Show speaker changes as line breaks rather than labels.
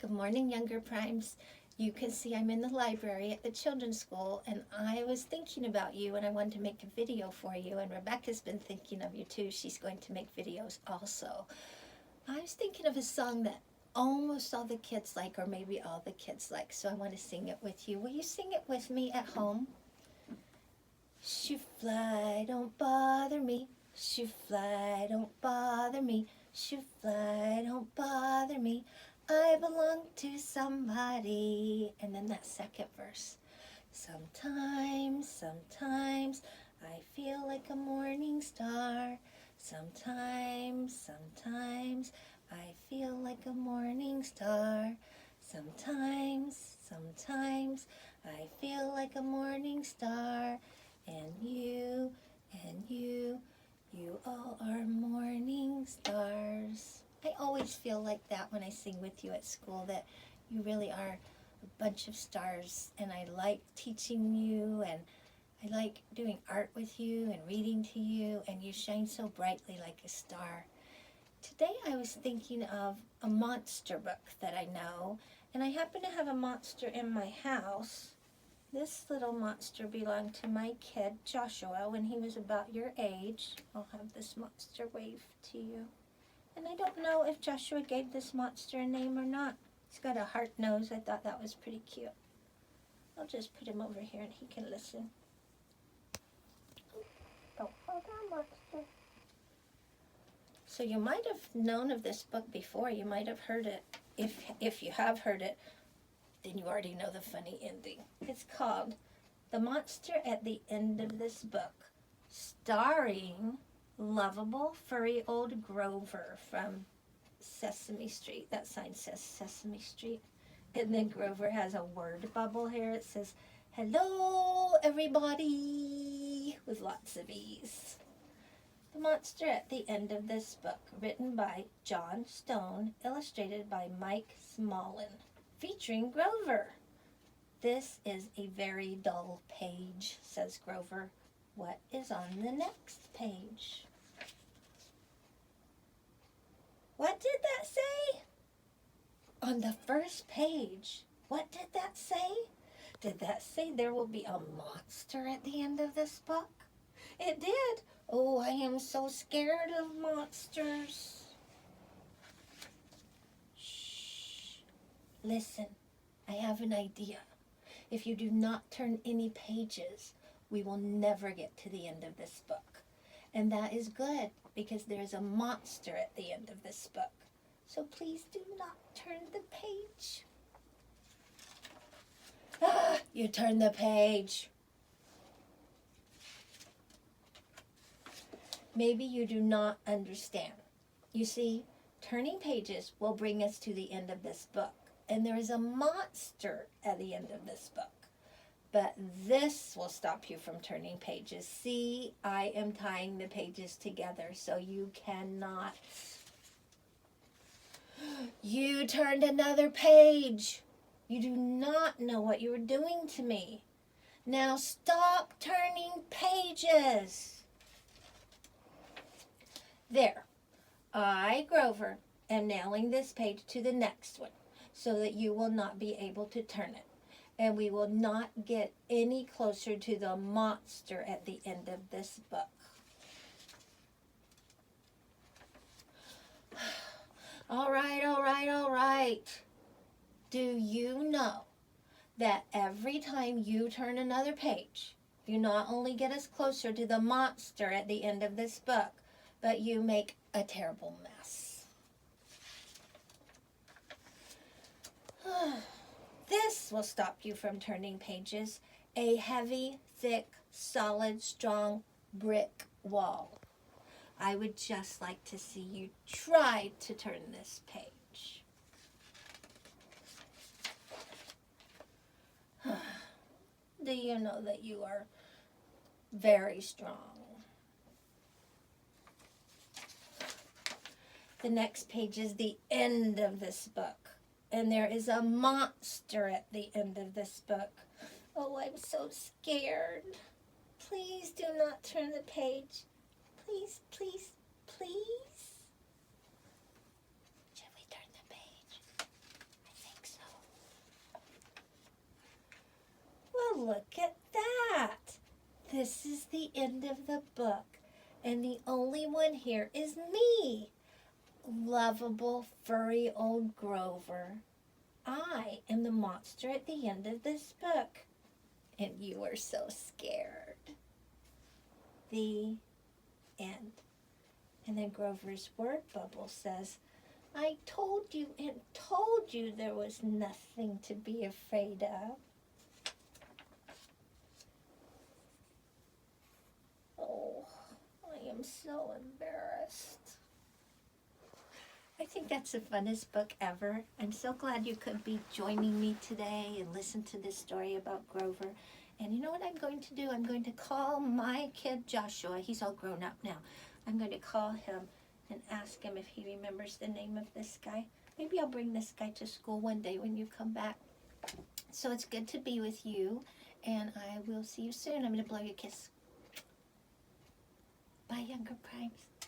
Good morning, Younger Primes. You can see I'm in the library at the children's school, and I was thinking about you, and I wanted to make a video for you, and Rebecca's been thinking of you too. She's going to make videos also. I was thinking of a song that almost all the kids like, or maybe all the kids like, so I want to sing it with you. Will you sing it with me at home? Shoo fly, don't bother me. Shoo fly, don't bother me. Shoo fly, don't bother me. I belong to somebody. And then that second verse. Sometimes I feel like a morning star. Sometimes I feel like a morning star. Sometimes I feel like a morning star. And you all are morning stars. I always feel like that when I sing with you at school, that you really are a bunch of stars, and I like teaching you, and I like doing art with you and reading to you, and you shine so brightly like a star. Today I was thinking of a monster book that I know, and I happen to have a monster in my house. This little monster belonged to my kid, Joshua, when he was about your age. I'll have this monster wave to you. And I don't know if Joshua gave this monster a name or not. He's got a heart nose. I thought that was pretty cute. I'll just put him over here and he can listen. Don't fall down, monster. So you might have known of this book before. You might have heard it. If you have heard it, then you already know the funny ending. It's called The Monster at the End of This Book, starring lovable, furry old Grover from Sesame Street. That sign says Sesame Street. And then Grover has a word bubble here. It says, "Hello, everybody," with lots of E's. The Monster at the End of This Book, written by John Stone, illustrated by Mike Smolin, featuring Grover. "This is a very dull page," says Grover. "What is on the next page?" What did that say? On the first page, what did that say? Did that say there will be a monster at the end of this book? It did. Oh, I am so scared of monsters. Shh. Listen, I have an idea. If you do not turn any pages, we will never get to the end of this book. And that is good, because there's a monster at the end of this book. So please do not turn the page. You turn the page. Maybe you do not understand. You see, turning pages will bring us to the end of this book. And there is a monster at the end of this book. But this will stop you from turning pages. See, I am tying the pages together so you cannot. You turned another page. You do not know what you are doing to me. Now stop turning pages. There. I, Grover, am nailing this page to the next one so that you will not be able to turn it. And we will not get any closer to the monster at the end of this book. All right. Do you know that every time you turn another page, you not only get us closer to the monster at the end of this book, but you make a terrible mess? This will stop you from turning pages. A heavy, thick, solid, strong brick wall. I would just like to see you try to turn this page. Do you know that you are very strong? The next page is the end of this book. And there is a monster at the end of this book. Oh, I'm so scared. Please do not turn the page. Please. Should we turn the page? I think look at that. This is the end of the book. And the only one here is me. Lovable, furry old Grover. I am the monster at the end of this book. And you were so scared. The end. And then Grover's word bubble says, I told you and told you there was nothing to be afraid of. Oh, I am so embarrassed. I think that's the funnest book ever. I'm so glad you could be joining me today and listen to this story about Grover. And you know what I'm going to do? I'm going to call my kid Joshua. He's all grown up now. I'm going to call him and ask him if he remembers the name of this guy. Maybe I'll bring this guy to school one day when you come back. So it's good to be with you, and I will see you soon. I'm going to blow you a kiss. Bye, Younger Primes.